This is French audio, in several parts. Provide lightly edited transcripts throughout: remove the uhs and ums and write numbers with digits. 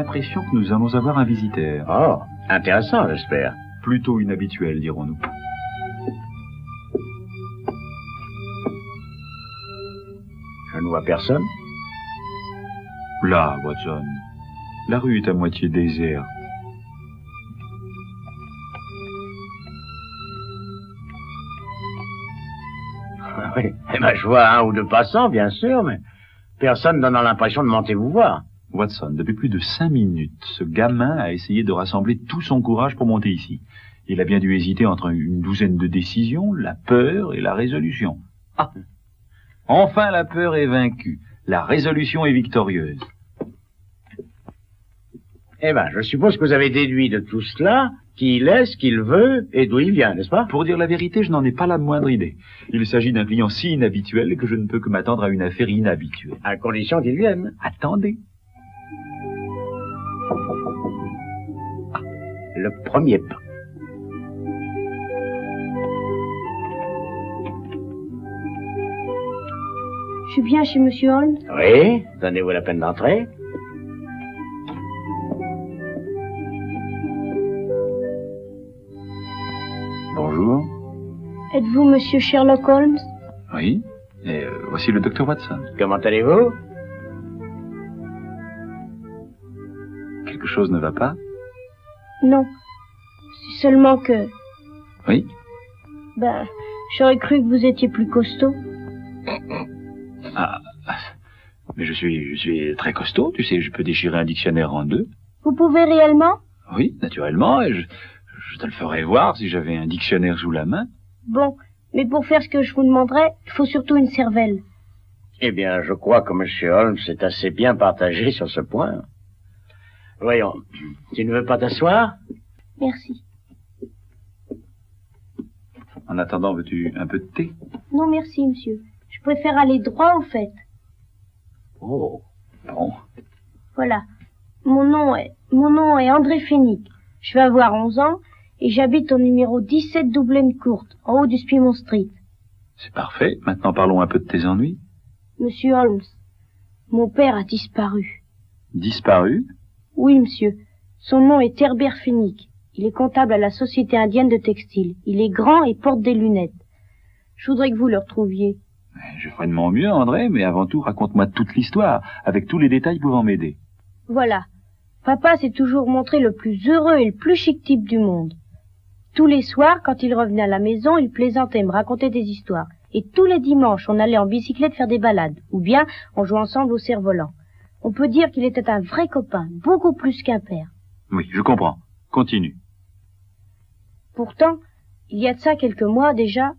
l'impression que nous allons avoir un visiteur. Oh, intéressant, j'espère. Plutôt inhabituel, dirons-nous. Je ne vois personne. Là, Watson, la rue est à moitié déserte. Oui, eh ben, je vois un ou deux passants, bien sûr, mais personne donnant l'impression de monter vous voir. Watson, depuis plus de 5 minutes, ce gamin a essayé de rassembler tout son courage pour monter ici. Il a bien dû hésiter entre une douzaine de décisions, la peur et la résolution. Ah! Enfin, la peur est vaincue. La résolution est victorieuse. Eh ben, je suppose que vous avez déduit de tout cela qui il est, ce qu'il veut et d'où il vient, n'est-ce pas? Pour dire la vérité, je n'en ai pas la moindre idée. Il s'agit d'un client si inhabituel que je ne peux que m'attendre à une affaire inhabituelle. À condition qu'il vienne. Attendez. Ah, le premier pas. Je suis bien chez Monsieur Holmes? Oui, donnez-vous la peine d'entrer. Bonjour. Êtes-vous Monsieur Sherlock Holmes? Oui. Et voici le docteur Watson. Comment allez-vous? Quelque chose ne va pas? Non. C'est seulement que... Oui. Ben, j'aurais cru que vous étiez plus costaud. Ah, mais je suis très costaud, tu sais, je peux déchirer un dictionnaire en deux. Vous pouvez réellement? Oui, naturellement, et je te le ferai voir si j'avais un dictionnaire sous la main. Bon, mais pour faire ce que je vous demanderai, il faut surtout une cervelle. Eh bien, je crois que M. Holmes est assez bien partagé sur ce point. Voyons, tu ne veux pas t'asseoir? Merci. En attendant, veux-tu un peu de thé? Non, merci, monsieur. Je préfère aller droit au fait. Oh, bon. Voilà. Mon nom est André Fénic. Je vais avoir 11 ans et j'habite au numéro 17 Dublin Court, en haut du Spimont Street. C'est parfait. Maintenant, parlons un peu de tes ennuis. Monsieur Holmes, mon père a disparu. Disparu? Oui, monsieur. Son nom est Herbert Fénic. Il est comptable à la Société indienne de textile. Il est grand et porte des lunettes. Je voudrais que vous le retrouviez. Je ferai de mon mieux, André, mais avant tout, raconte-moi toute l'histoire, avec tous les détails pouvant m'aider. Voilà. Papa s'est toujours montré le plus heureux et le plus chic type du monde. Tous les soirs, quand il revenait à la maison, il plaisantait et me racontait des histoires. Et tous les dimanches, on allait en bicyclette faire des balades, ou bien on jouait ensemble au cerf-volant. On peut dire qu'il était un vrai copain, beaucoup plus qu'un père. Oui, je comprends. Continue. Pourtant, il y a de ça quelques mois déjà,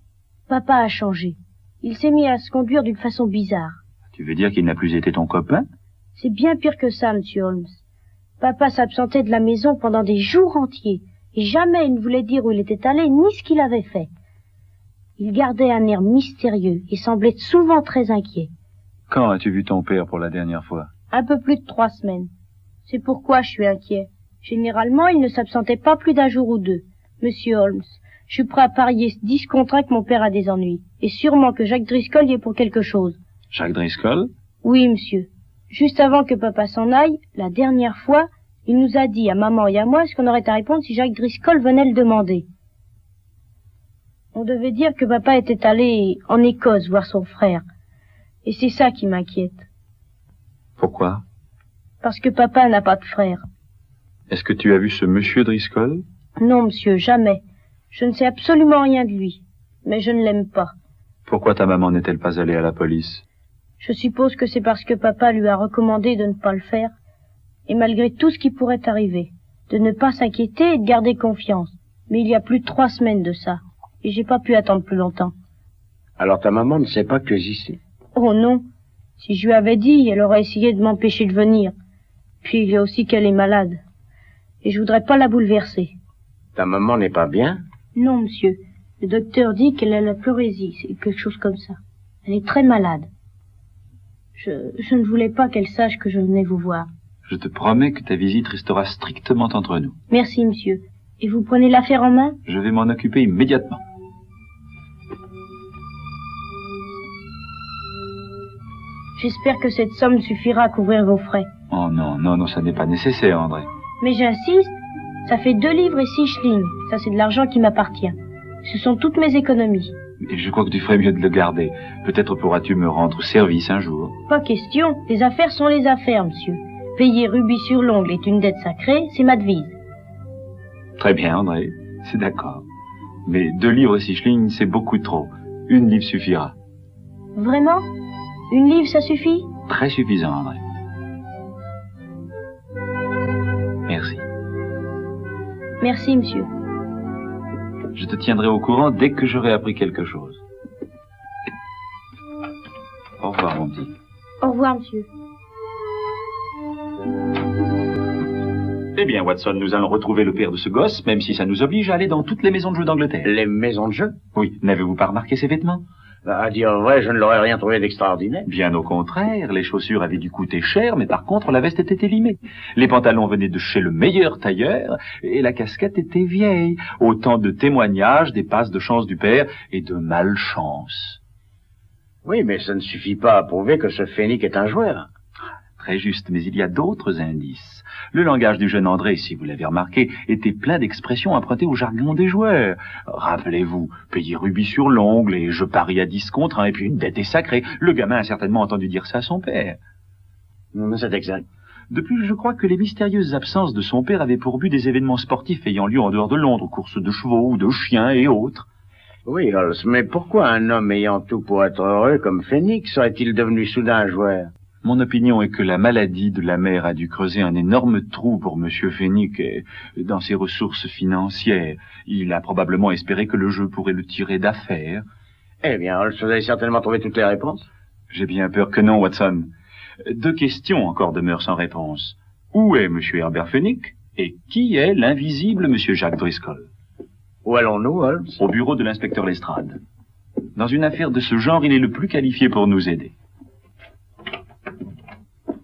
papa a changé. Il s'est mis à se conduire d'une façon bizarre. Tu veux dire qu'il n'a plus été ton copain? C'est bien pire que ça, monsieur Holmes. Papa s'absentait de la maison pendant des jours entiers, et jamais il ne voulait dire où il était allé, ni ce qu'il avait fait. Il gardait un air mystérieux, et semblait souvent très inquiet. Quand as-tu vu ton père pour la dernière fois? Un peu plus de 3 semaines. C'est pourquoi je suis inquiet. Généralement, il ne s'absentait pas plus d'un jour ou deux. Monsieur Holmes, je suis prêt à parier 10 contre 1 que mon père a des ennuis. Et sûrement que Jacques Driscoll y est pour quelque chose. Jacques Driscoll? Oui, monsieur. Juste avant que papa s'en aille, la dernière fois, il nous a dit à maman et à moi ce qu'on aurait à répondre si Jacques Driscoll venait le demander. On devait dire que papa était allé en Écosse voir son frère. Et c'est ça qui m'inquiète. Pourquoi? Parce que papa n'a pas de frère. Est-ce que tu as vu ce monsieur Driscoll? Non, monsieur, jamais. Je ne sais absolument rien de lui. Mais je ne l'aime pas. Pourquoi ta maman n'est-elle pas allée à la police? Je suppose que c'est parce que papa lui a recommandé de ne pas le faire. Et malgré tout ce qui pourrait arriver, de ne pas s'inquiéter et de garder confiance. Mais il y a plus de 3 semaines de ça. Et j'ai pas pu attendre plus longtemps. Alors ta maman ne sait pas que tu es ici? Oh non. Si je lui avais dit, elle aurait essayé de m'empêcher de venir. Puis il y a aussi qu'elle est malade. Et je voudrais pas la bouleverser. Ta maman n'est pas bien? Non, monsieur. Le docteur dit qu'elle a la pleurésie, c'est quelque chose comme ça. Elle est très malade. Je ne voulais pas qu'elle sache que je venais vous voir. Je te promets que ta visite restera strictement entre nous. Merci, monsieur. Et vous prenez l'affaire en main? Je vais m'en occuper immédiatement. J'espère que cette somme suffira à couvrir vos frais. Oh non, non, non, ça n'est pas nécessaire, André. Mais j'insiste, ça fait 2 livres et 6 schlings. Ça, c'est de l'argent qui m'appartient. Ce sont toutes mes économies. Et je crois que tu ferais mieux de le garder. Peut-être pourras-tu me rendre service un jour. Pas question. Les affaires sont les affaires, monsieur. Payer rubis sur l'ongle est une dette sacrée, c'est ma devise. Très bien, André. C'est d'accord. Mais 2 livres et 6 schlings, c'est beaucoup trop. 1 livre suffira. Vraiment? 1 livre, ça suffit? Très suffisant, André. Merci. Merci, monsieur. Je te tiendrai au courant dès que j'aurai appris quelque chose. Au revoir, mon petit. Au revoir, monsieur. Eh bien, Watson, nous allons retrouver le père de ce gosse, même si ça nous oblige à aller dans toutes les maisons de jeux d'Angleterre. Les maisons de jeu? Oui, n'avez-vous pas remarqué ses vêtements? À dire vrai, je ne l'aurais rien trouvé d'extraordinaire. Bien au contraire, les chaussures avaient dû coûter cher, mais par contre, la veste était élimée. Les pantalons venaient de chez le meilleur tailleur, et la casquette était vieille. Autant de témoignages des passes de chance du père et de malchance. Oui, mais ça ne suffit pas à prouver que ce Fenwick est un joueur. Très juste, mais il y a d'autres indices. Le langage du jeune André, si vous l'avez remarqué, était plein d'expressions empruntées au jargon des joueurs. Rappelez-vous, payer rubis sur l'ongle et je parie à 10 contre 1 et puis une dette est sacrée. Le gamin a certainement entendu dire ça à son père. C'est exact. De plus, je crois que les mystérieuses absences de son père avaient pour but des événements sportifs ayant lieu en dehors de Londres, courses de chevaux ou de chiens et autres. Oui, Holmes, mais pourquoi un homme ayant tout pour être heureux comme Fenwick serait-il devenu soudain un joueur? Mon opinion est que la maladie de la mère a dû creuser un énorme trou pour Monsieur Fenwick dans ses ressources financières. Il a probablement espéré que le jeu pourrait le tirer d'affaire. Eh bien, Holmes, vous avez certainement trouvé toutes les réponses. J'ai bien peur que non, Watson. 2 questions encore demeurent sans réponse. Où est Monsieur Herbert Fenwick et qui est l'invisible Monsieur Jacques Driscoll? Où allons-nous, Holmes? Au bureau de l'inspecteur Lestrade. Dans une affaire de ce genre, il est le plus qualifié pour nous aider.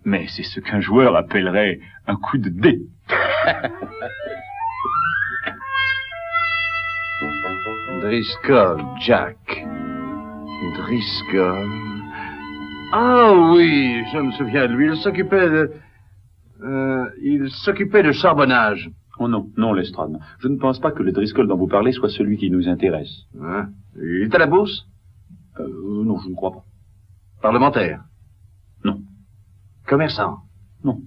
Mais c'est ce qu'un joueur appellerait un coup de dé. Driscoll, Jack. Driscoll. Ah oui, je me souviens de lui. Il s'occupait de charbonnage. Oh non, non, Lestrade. Je ne pense pas que le Driscoll dont vous parlez soit celui qui nous intéresse. Hein? Il est à la bourse? Non, je ne crois pas. Parlementaire? Non. Commerçant? Non.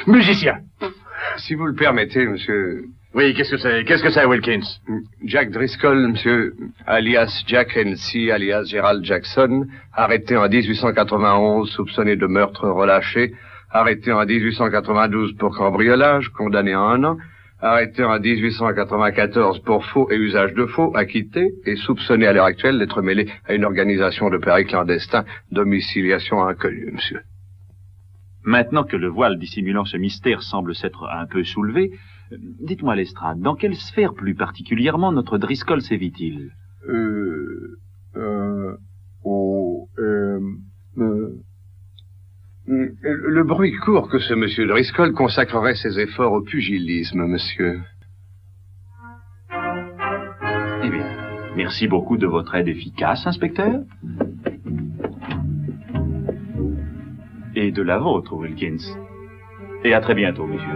Musicien? Si vous le permettez, monsieur... Oui, qu'est-ce que c'est, Wilkins? Jack Driscoll, monsieur, alias Jack Hennessy, alias Gerald Jackson, arrêté en 1891, soupçonné de meurtre relâché, arrêté en 1892 pour cambriolage, condamné à 1 an, arrêté en 1894 pour faux et usage de faux, acquitté, et soupçonné à l'heure actuelle d'être mêlé à une organisation de paris clandestin, domiciliation inconnue, monsieur. Maintenant que le voile dissimulant ce mystère semble s'être un peu soulevé, dites-moi, Lestrade, dans quelle sphère plus particulièrement notre Driscoll sévit-il? Le bruit court que ce monsieur Driscoll consacrerait ses efforts au pugilisme, monsieur. Eh bien, merci beaucoup de votre aide efficace, inspecteur. Et de la vôtre, Wilkins. Et à très bientôt, monsieur.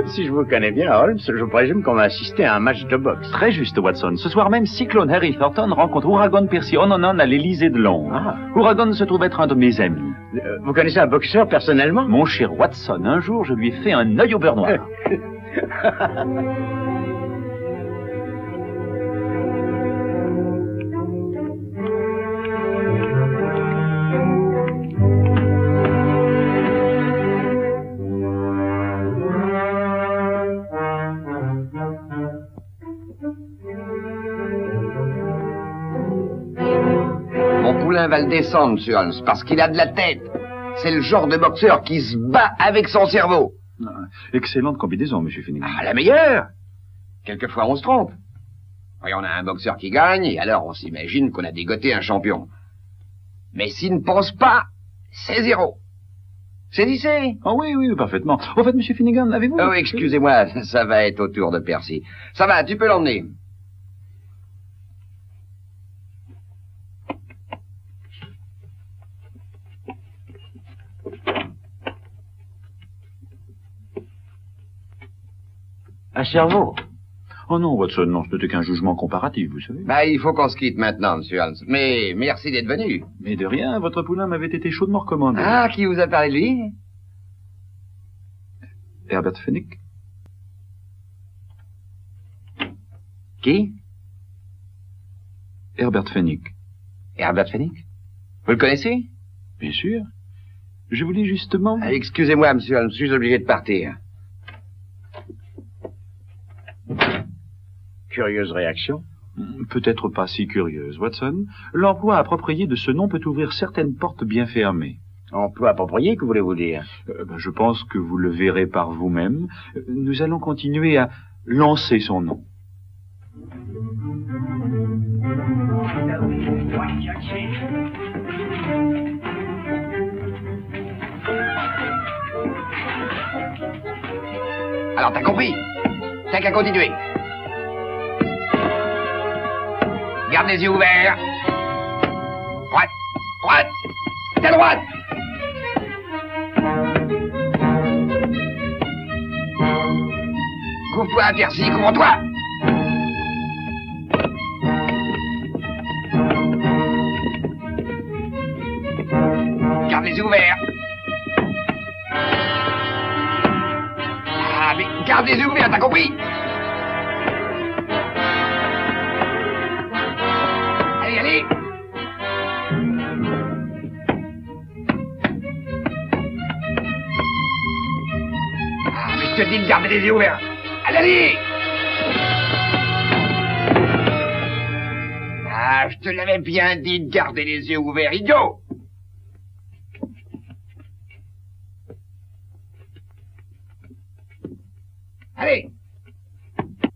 Si je vous connais bien, Holmes, je présume qu'on va assister à un match de boxe. Très juste, Watson. Ce soir même, Cyclone Harry Thornton rencontre Ouragan Percy Ononon à l'Élysée de Londres. Ah. Ouragan se trouve être un de mes amis. Vous connaissez un boxeur personnellement? Mon cher Watson, un jour, je lui ai fait un œil au beurre noir. Va le descendre, monsieur Holmes, parce qu'il a de la tête. C'est le genre de boxeur qui se bat avec son cerveau. Excellente combinaison, monsieur Fenwick. Ah, la meilleure. Quelquefois, on se trompe. Oui, on a un boxeur qui gagne, et alors on s'imagine qu'on a dégoté un champion. Mais s'il ne pense pas, c'est 0. Saisissez. Ah oui, oui, parfaitement. Au fait, monsieur Finnegan, avez-vous... Oh, excusez-moi, ça va être au tour de Percy. Ça va, tu peux l'emmener. Un cerveau? Oh non, Watson, non, ce n'était qu'un jugement comparatif, vous savez. Bah, il faut qu'on se quitte maintenant, monsieur Holmes. Mais merci d'être venu. Mais de rien, votre poulain m'avait été chaudement recommandé. Ah, qui vous a parlé de lui? Herbert Fenwick. Qui? Herbert Fenwick. Herbert Fenwick? Vous le connaissez? Bien sûr. Je voulais justement... Ah, excusez-moi, monsieur Holmes, je suis obligé de partir. Curieuse réaction. Peut-être pas si curieuse, Watson. L'emploi approprié de ce nom peut ouvrir certaines portes bien fermées. Emploi approprié, que voulez-vous dire? Je pense que vous le verrez par vous-même. Nous allons continuer à lancer son nom. Alors, t'as compris? T'as qu'à continuer. Garde les yeux ouverts. Droite, droite, ta droite. Couvre-toi, Percy, couvre-toi. Garde les yeux ouverts. Ah, mais garde les yeux ouverts, t'as compris? Allez, allez. Ah, mais je te dis de garder les yeux ouverts. Allez, allez. Ah, je te l'avais bien dit de garder les yeux ouverts, idiot. Allez.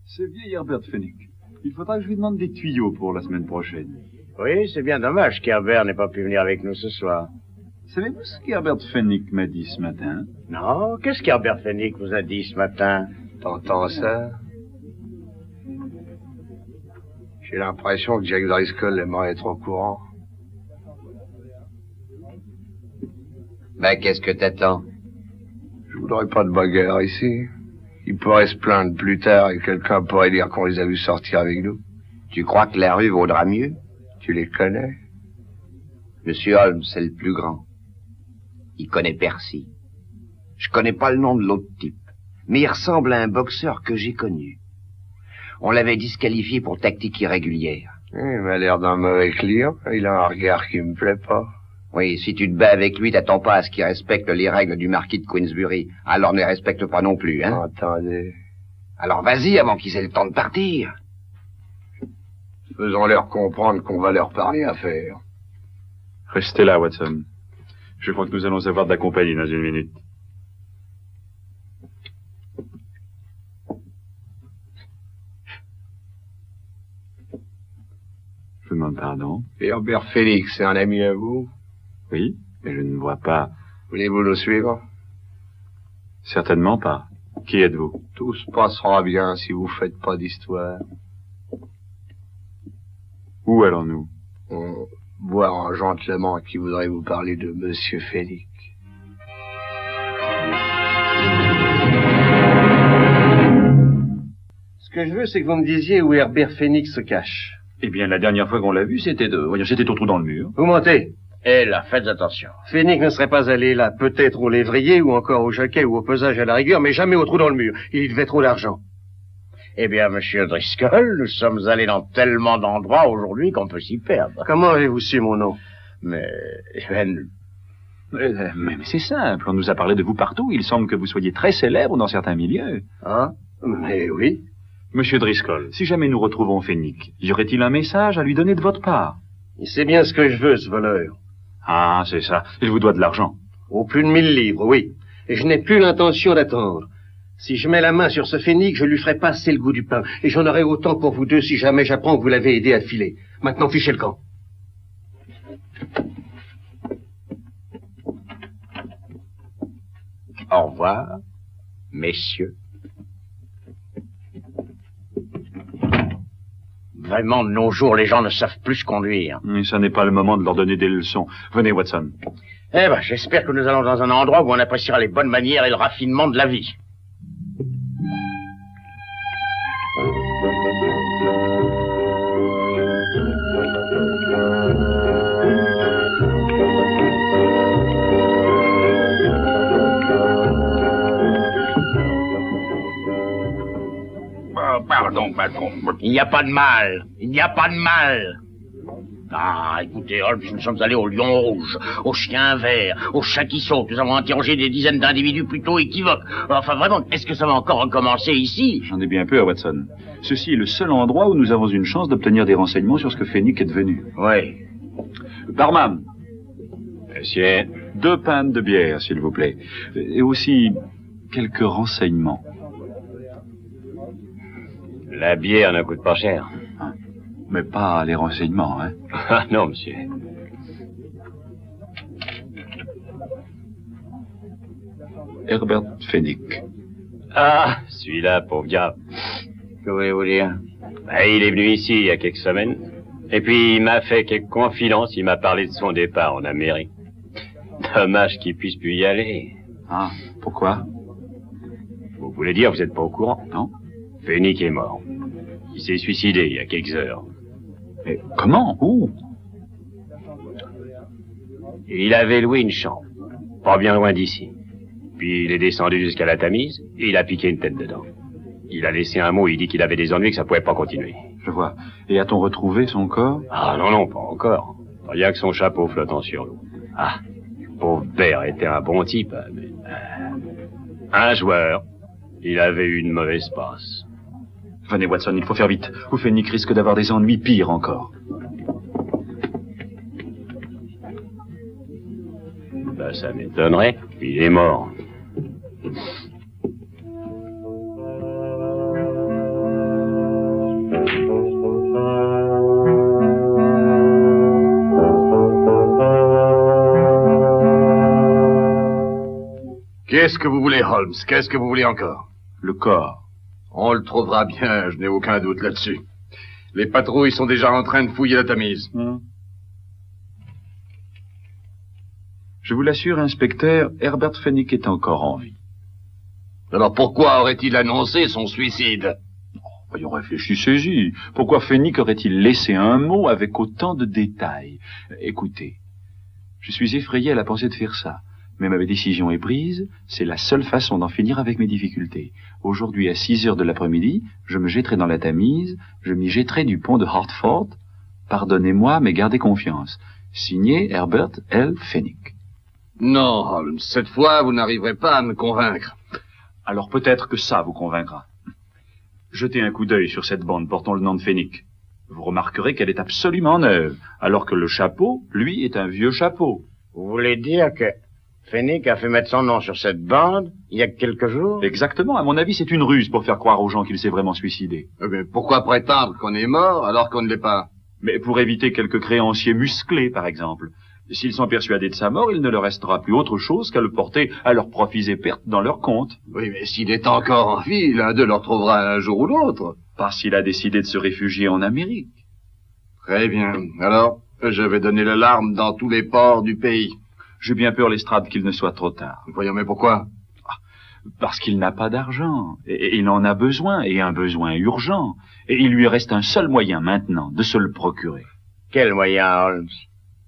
Ce vieil Herbert Fenwick. Il faudra que je lui demande des tuyaux pour la semaine prochaine. Oui, c'est bien dommage qu'Herbert n'ait pas pu venir avec nous ce soir. Savez-vous ce qu'Herbert Fenwick m'a dit ce matin? Non, qu'est-ce qu'Herbert Fenwick vous a dit ce matin? T'entends ça? J'ai l'impression que Jack Driscoll aimerait être au courant. Ben, qu'est-ce que t'attends? Je voudrais pas de bagarre ici. Il pourrait se plaindre plus tard et quelqu'un pourrait dire qu'on les a vus sortir avec nous. Tu crois que la rue vaudra mieux? Tu les connais? Monsieur Holmes, c'est le plus grand. Il connaît Percy. Je connais pas le nom de l'autre type, mais il ressemble à un boxeur que j'ai connu. On l'avait disqualifié pour tactique irrégulière. Il m'a l'air d'un mauvais client. Il a un regard qui me plaît pas. Oui, si tu te bats avec lui, t'attends pas à ce qu'il respecte les règles du marquis de Queensbury. Alors ne les respecte pas non plus, hein? Attendez. Alors vas-y avant qu'ils aient le temps de partir. Faisons-leur comprendre qu'on va leur parler à faire. Restez là, Watson. Je crois que nous allons avoir de la compagnie dans une minute. Je vous demande pardon. Herbert Félix, c'est un ami à vous? Oui, mais je ne vois pas. Voulez-vous nous suivre? Certainement pas. Qui êtes-vous? Tout se passera bien si vous faites pas d'histoire. Où allons-nous? Voir un gentleman qui voudrait vous parler de Monsieur Félix. Ce que je veux, c'est que vous me disiez où Herbert Fenwick se cache. Eh bien, la dernière fois qu'on l'a vu, c'était c'était au trou dans le mur. Vous mentez. Et là, faites attention. Fenwick ne serait pas allé là, peut-être au lévrier ou encore au jockey ou au pesage à la rigueur, mais jamais au trou dans le mur. Il y devait trop d'argent. Eh bien, monsieur Driscoll, nous sommes allés dans tellement d'endroits aujourd'hui qu'on peut s'y perdre. Comment avez-vous su mon nom? Mais Mais c'est simple, on nous a parlé de vous partout. Il semble que vous soyez très célèbre dans certains milieux. Hein? Mais oui. Monsieur Driscoll, si jamais nous retrouvons Fenwick, y aurait-il un message à lui donner de votre part? Il sait bien ce que je veux, ce voleur. Ah, c'est ça. Il vous doit de l'argent. Au plus de 1000 livres, oui. Et je n'ai plus l'intention d'attendre. Si je mets la main sur ce Fenwick, je lui ferai passer le goût du pain. Et j'en aurai autant pour vous deux si jamais j'apprends que vous l'avez aidé à filer. Maintenant, fichez le camp. au revoir, messieurs. Vraiment, de nos jours, les gens ne savent plus conduire. Et ça n'est pas le moment de leur donner des leçons. Venez, Watson. Eh ben, j'espère que nous allons dans un endroit où on appréciera les bonnes manières et le raffinement de la vie. Pardon, patron. Il n'y a pas de mal. Il n'y a pas de mal. Ah, écoutez, Holmes, nous sommes allés au lion rouge, au chien vert, au chat qui saute. Nous avons interrogé des dizaines d'individus plutôt équivoques. Enfin, vraiment, est-ce que ça va encore recommencer ici? J'en ai bien peur, Watson. Ceci est le seul endroit où nous avons une chance d'obtenir des renseignements sur ce que Fenwick est devenu. Oui. Barman, Monsieur, 2 pintes de bière, s'il vous plaît. Et aussi quelques renseignements. la bière ne coûte pas cher. Mais pas les renseignements, hein. Ah non, monsieur. Herbert Fenwick. Ah, celui-là, pauvre gars. Que voulez-vous dire? Ben, il est venu ici il y a quelques semaines. Et puis il m'a fait quelques confidences. Il m'a parlé de son départ en Amérique. Dommage qu'il puisse plus y aller. Ah, pourquoi? Vous voulez dire, vous n'êtes pas au courant? Non. Fenwick est mort. Il s'est suicidé il y a quelques heures. Mais comment? Où? Il avait loué une chambre. Pas bien loin d'ici. Puis il est descendu jusqu'à la Tamise et il a piqué une tête dedans. Il a laissé un mot, il dit qu'il avait des ennuis, que ça pouvait pas continuer. Je vois. Et a-t-on retrouvé son corps? Ah non, non, pas encore. Rien que son chapeau flottant sur l'eau. Ah, le pauvre père était un bon type, hein, mais... un joueur. Il avait eu une mauvaise passe. Venez, Watson, il faut faire vite. Ou Fenwick risque d'avoir des ennuis pires encore. Ben, ça m'étonnerait. Il est mort. Qu'est-ce que vous voulez, Holmes? Qu'est-ce que vous voulez encore? Le corps. On le trouvera bien, je n'ai aucun doute là-dessus. Les patrouilles sont déjà en train de fouiller la Tamise. Je vous l'assure, inspecteur, Herbert Fenwick est encore en vie. Alors pourquoi aurait-il annoncé son suicide? Voyons, réfléchissez-y. Pourquoi Fenwick aurait-il laissé un mot avec autant de détails? Écoutez, je suis effrayé à la pensée de faire ça. Mais ma décision est prise, c'est la seule façon d'en finir avec mes difficultés. Aujourd'hui, à 6 heures de l'après-midi, je me jetterai dans la Tamise, je m'y jetterai du pont de Hartford. Pardonnez-moi, mais gardez confiance. Signé Herbert L. Fenwick. Non, Holmes, cette fois, vous n'arriverez pas à me convaincre. Alors peut-être que ça vous convaincra. Jetez un coup d'œil sur cette bande portant le nom de Fenwick. Vous remarquerez qu'elle est absolument neuve, alors que le chapeau, lui, est un vieux chapeau. Vous voulez dire que Fenwick a fait mettre son nom sur cette bande il y a quelques jours? Exactement. À mon avis, c'est une ruse pour faire croire aux gens qu'il s'est vraiment suicidé. Mais pourquoi prétendre qu'on est mort alors qu'on ne l'est pas? Mais pour éviter quelques créanciers musclés, par exemple. S'ils sont persuadés de sa mort, il ne leur restera plus autre chose qu'à le porter à leurs profits et pertes dans leur compte. Oui, mais s'il est encore en vie, l'un d'eux le retrouvera un jour ou l'autre. Parce qu'il a décidé de se réfugier en Amérique. Très bien. Alors, je vais donner l'alarme dans tous les ports du pays. J'ai bien peur, Lestrade, qu'il ne soit trop tard. Voyons, mais pourquoi? Parce qu'il n'a pas d'argent. Et il en a besoin, et un besoin urgent. Et il lui reste un seul moyen maintenant de se le procurer. Quel moyen, Holmes?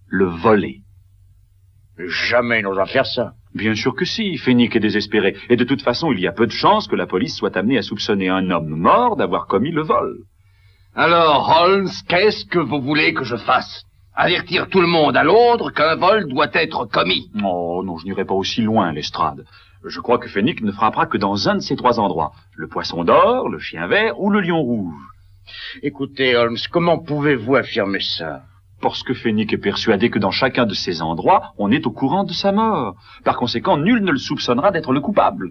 Le voler. Jamais il n'osera faire ça. Bien sûr que si, Fenwick est désespéré. Et de toute façon, il y a peu de chances que la police soit amenée à soupçonner un homme mort d'avoir commis le vol. Alors, Holmes, qu'est-ce que vous voulez que je fasse? Avertir tout le monde à Londres qu'un vol doit être commis? Oh non, je n'irai pas aussi loin, Lestrade. Je crois que Fenwick ne frappera que dans un de ces 3 endroits. Le poisson d'or, le chien vert ou le lion rouge. Écoutez, Holmes, comment pouvez-vous affirmer ça? Parce que Fenwick est persuadé que dans chacun de ces endroits, on est au courant de sa mort. Par conséquent, nul ne le soupçonnera d'être le coupable.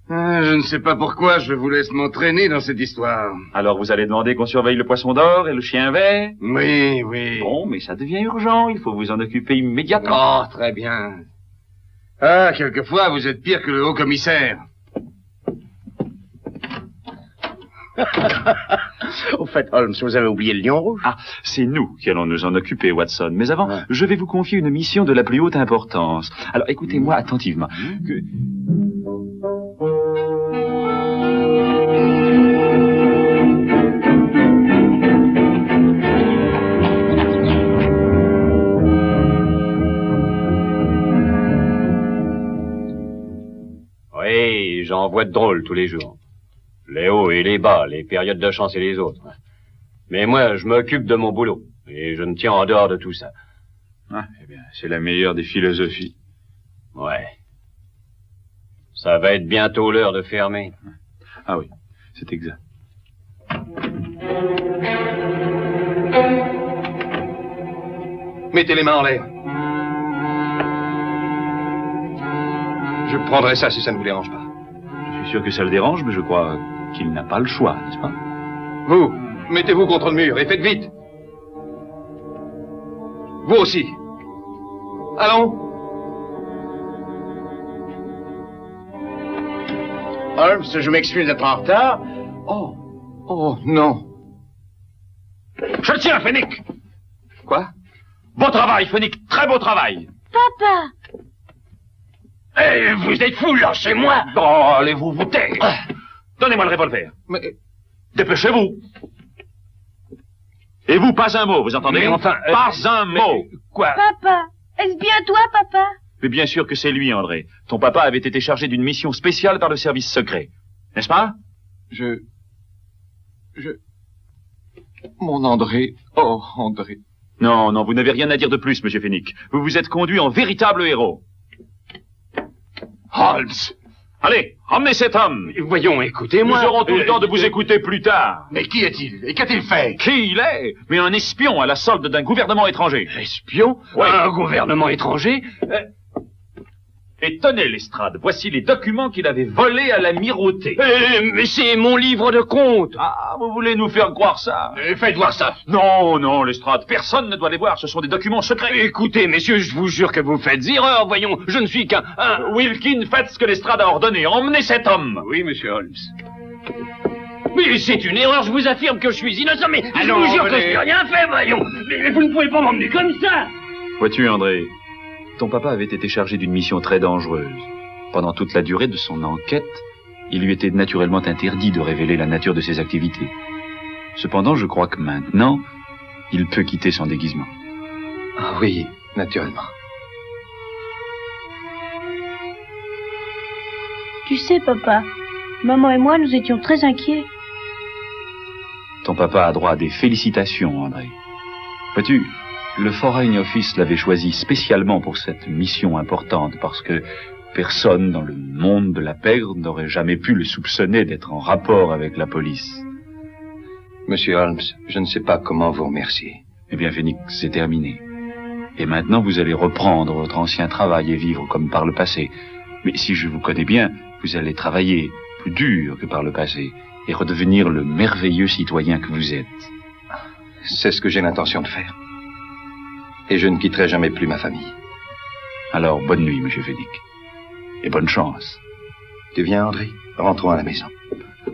Je ne sais pas pourquoi je vous laisse m'entraîner dans cette histoire. Alors vous allez demander qu'on surveille le poisson d'or et le chien vert? Oui, oui. Bon, mais ça devient urgent, il faut vous en occuper immédiatement. Oh, très bien. Ah, quelquefois, vous êtes pire que le haut-commissaire. Au fait, Holmes, vous avez oublié le lion rouge? Ah, c'est nous qui allons nous en occuper, Watson. Mais avant, je vais vous confier une mission de la plus haute importance. Alors, écoutez-moi attentivement. Oui, j'en vois de drôles tous les jours. Les hauts et les bas, les périodes de chance et les autres. Mais moi, je m'occupe de mon boulot. Et je me tiens en dehors de tout ça. Ah, eh bien, c'est la meilleure des philosophies. Ouais. Ça va être bientôt l'heure de fermer. Ah oui, c'est exact. Mettez les mains en l'air. Je prendrai ça si ça ne vous dérange pas. Je suis sûr que ça le dérange, mais je crois qu'il n'a pas le choix, n'est-ce pas? Vous, mettez-vous contre le mur et faites vite. Vous aussi. Allons. Holmes, je m'excuse d'être en retard. Oh, non. Je le tiens, Fenwick! Quoi? Beau travail, Fenwick, très beau travail! Papa! Eh, vous êtes fou, lâchez-moi! Oh, allez-vous vous taire! Donnez-moi le revolver. Mais... Dépêchez-vous! Et vous, pas un mot, vous entendez? Mais enfin, pas un mot! Quoi? Papa! Est-ce bien toi, papa? Mais bien sûr que c'est lui, André. Ton papa avait été chargé d'une mission spéciale par le service secret. N'est-ce pas? Mon André... Oh, André... Non, non, vous n'avez rien à dire de plus, monsieur Fenwick. Vous vous êtes conduit en véritable héros. Holmes! Allez, emmenez cet homme. Voyons, écoutez-moi. Nous aurons tout le temps de vous écouter plus tard. Mais qui est-il? Et qu'a-t-il fait? Qui il est? Mais un espion à la solde d'un gouvernement étranger. Espion? Ouais. Un gouvernement étranger? Et tenez, Lestrade, voici les documents qu'il avait volés à l'amirauté. Mais c'est mon livre de compte. Ah, vous voulez nous faire croire ça? Faites voir ça. Non, non, Lestrade, personne ne doit les voir, ce sont des documents secrets. Écoutez, messieurs, je vous jure que vous faites erreur. Voyons, je ne suis qu'un... Wilkin, faites ce que Lestrade a ordonné, emmenez cet homme. Oui, monsieur Holmes. Mais c'est une erreur, je vous affirme que je suis innocent, mais je Allons, vous jure que venez. je n'ai rien fait, voyons. Mais vous ne pouvez pas m'emmener comme ça. Vois-tu, André, ton papa avait été chargé d'une mission très dangereuse. Pendant toute la durée de son enquête, il lui était naturellement interdit de révéler la nature de ses activités. Cependant, je crois que maintenant, il peut quitter son déguisement. Ah oui, naturellement. Tu sais, papa, maman et moi, nous étions très inquiets. Ton papa a droit à des félicitations, André. Vois-tu, le Foreign Office l'avait choisi spécialement pour cette mission importante parce que personne dans le monde de la pègre n'aurait jamais pu le soupçonner d'être en rapport avec la police. Monsieur Holmes, je ne sais pas comment vous remercier. Eh bien, Fenwick, c'est terminé. Et maintenant, vous allez reprendre votre ancien travail et vivre comme par le passé. Mais si je vous connais bien, vous allez travailler plus dur que par le passé et redevenir le merveilleux citoyen que vous êtes. C'est ce que j'ai l'intention de faire. Et je ne quitterai jamais plus ma famille. Alors, bonne nuit, monsieur Fenwick. Et bonne chance. Tu viens, André? Rentrons à la maison.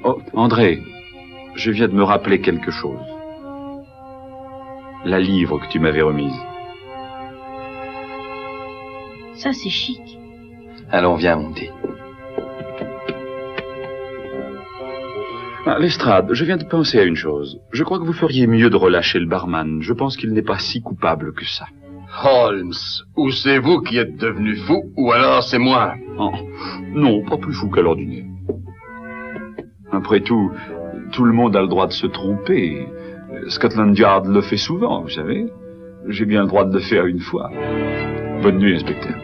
Oh, André, je viens de me rappeler quelque chose. La livre que tu m'avais remise. Ça, c'est chic. Allons, viens, mon petit. Ah, Lestrade, je viens de penser à une chose. Je crois que vous feriez mieux de relâcher le barman. Je pense qu'il n'est pas si coupable que ça. Holmes, ou c'est vous qui êtes devenu fou, ou alors c'est moi. Oh, non, pas plus fou qu'à l'ordinaire. Après tout, tout le monde a le droit de se tromper. Scotland Yard le fait souvent, vous savez. J'ai bien le droit de le faire une fois. Bonne nuit, inspecteur.